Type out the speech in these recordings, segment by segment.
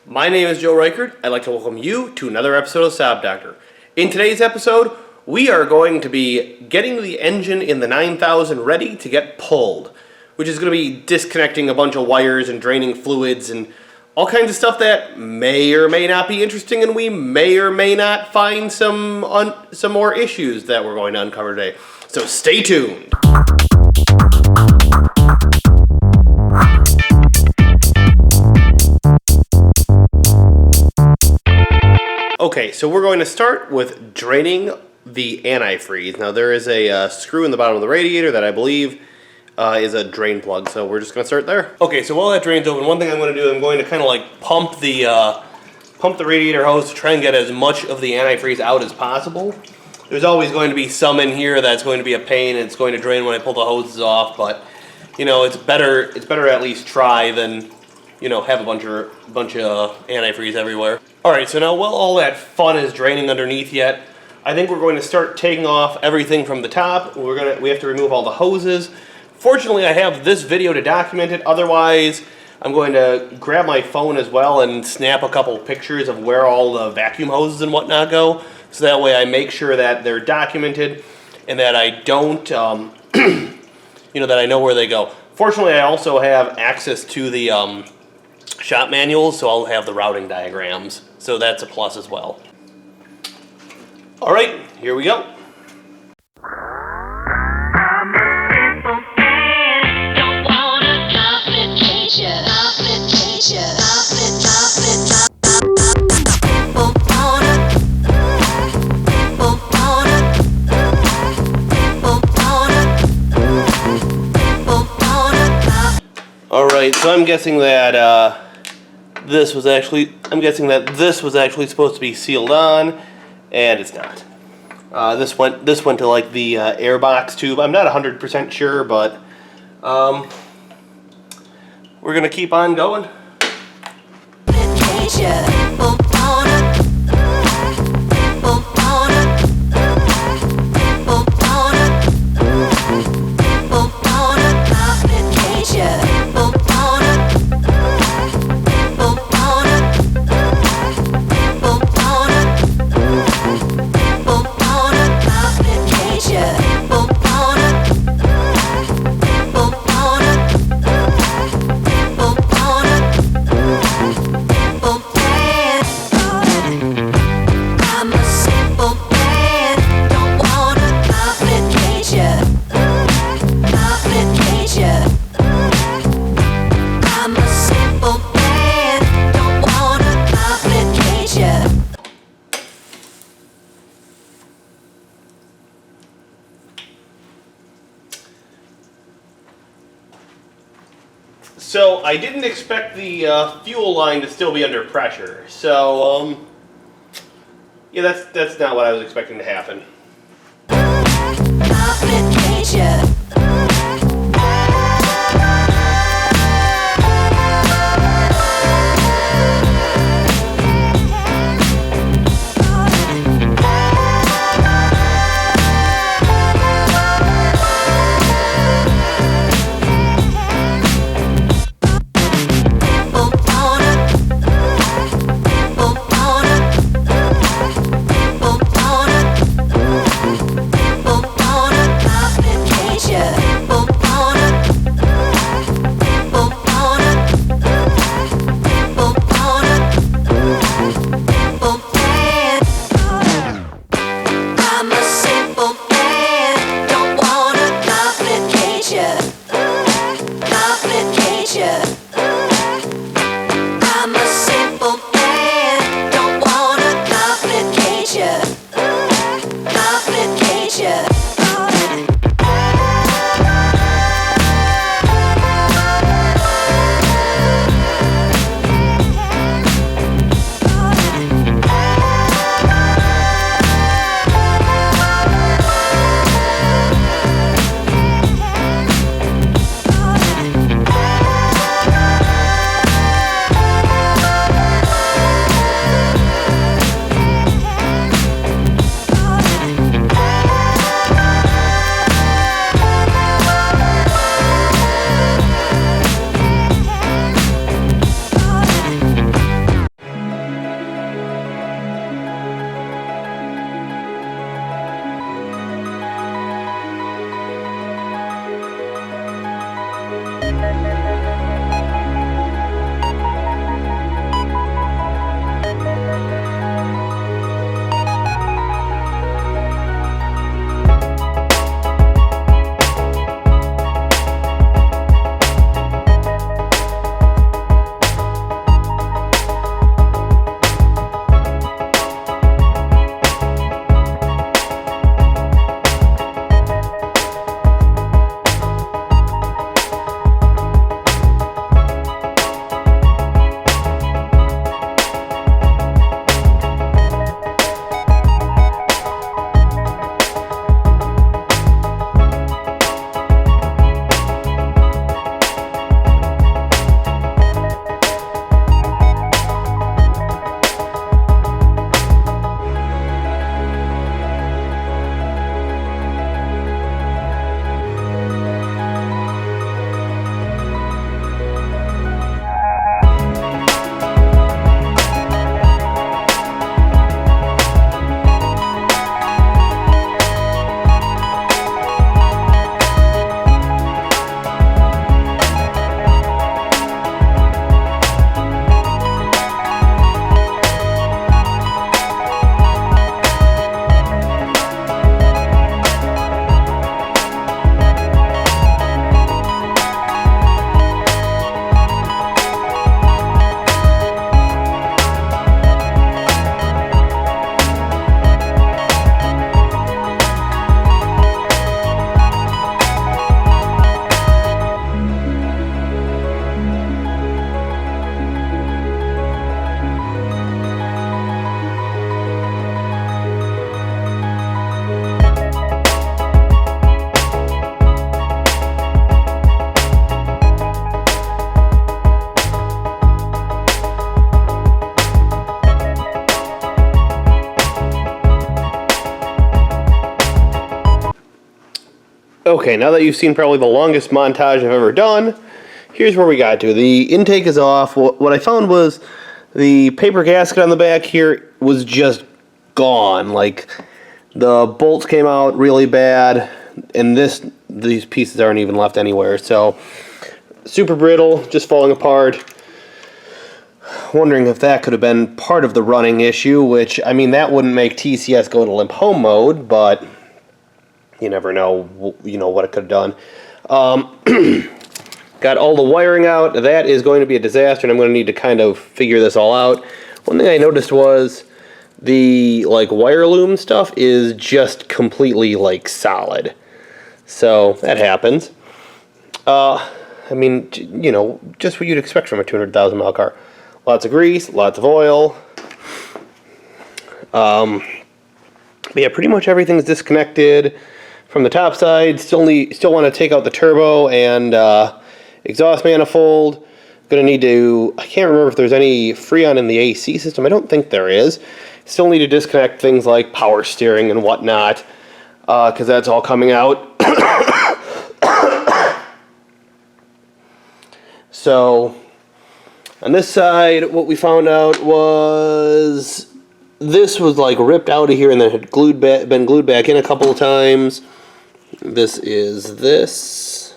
My name is Joe Reichert. I'd like to welcome you to another episode of Saab Doctor. In today's episode, we are going to be getting the engine in the 9000 ready to get pulled, which is going to be disconnecting a bunch of wires and draining fluids and all kinds of stuff that may or may not be interesting, and we may or may not find some more issues that we're going to uncover today. So stay tuned. Okay, so we're going to start with draining the antifreeze. Now there is a screw in the bottom of the radiator that I believe is a drain plug, so we're just going to start there. Okay, so while that drain's open, one thing I'm going to do, I'm going to kind of like pump the radiator hose to try and get as much of the antifreeze out as possible. There's always going to be some in here that's going to be a pain, and it's going to drain when I pull the hoses off, but you know, it's better to at least try than, you know, have a bunch of antifreeze everywhere. All right, so now while all that fun is draining underneath yet, I think we're going to start taking off everything from the top. We have to remove all the hoses. Fortunately, I have this video to document it. Otherwise, I'm going to grab my phone as well and snap a couple pictures of where all the vacuum hoses and whatnot go, so that way I make sure that they're documented and that I don't, you know, that I know where they go. Fortunately, I also have access to the shop manuals, so I'll have the routing diagrams. So that's a plus as well. All right, here we go. All right, so I'm guessing that this was actually supposed to be sealed on, and it's not. This went to like the air box tube. I'm not 100% sure, but we're gonna keep on going. So I didn't expect the fuel line to still be under pressure. So yeah, that's not what I was expecting to happen. Okay, now that you've seen probably the longest montage I've ever done, here's where we got to. The intake is off. What I found was the paper gasket on the back here was just gone. Like, the bolts came out really bad, and these pieces aren't even left anywhere. So, super brittle, just falling apart. Wondering if that could have been part of the running issue, which, I mean, that wouldn't make TCS go to limp home mode, but you never know, what it could have done. Got all the wiring out. That is going to be a disaster, and I'm going to need to kind of figure this all out. One thing I noticed was the wire loom stuff is just completely solid. So that happens. I mean, just what you'd expect from a 200,000 mile car. Lots of grease, lots of oil. But yeah, pretty much everything's disconnected from the top side. Still want to take out the turbo and exhaust manifold. Gonna need to, I can't remember if there's any Freon in the AC system. I don't think there is. Still need to disconnect things like power steering and whatnot, because that's all coming out. So, on this side, what we found out was this was ripped out of here and then had been glued back in a couple of times. This is this.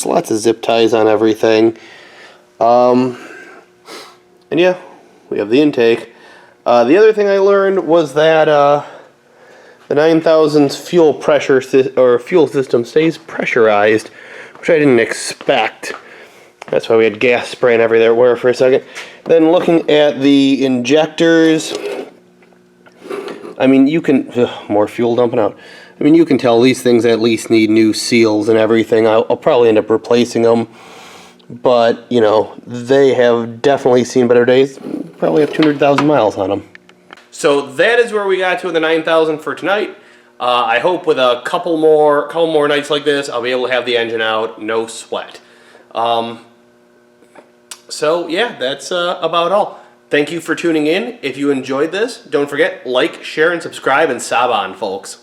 Lots of zip ties on everything. And yeah, we have the intake. The other thing I learned was that the 9000's fuel system stays pressurized, which I didn't expect. That's why we had gas spraying everywhere for a second. Then looking at the injectors, I mean, you can more fuel dumping out. I mean, you can tell these things at least need new seals and everything. I'll probably end up replacing them, but they have definitely seen better days. Probably have 200,000 miles on them. So that is where we got to in the 9000 for tonight. I hope with a couple more nights like this, I'll be able to have the engine out, no sweat. So yeah, that's about all. Thank you for tuning in. If you enjoyed this, don't forget, like, share, and subscribe, and Saab on, folks.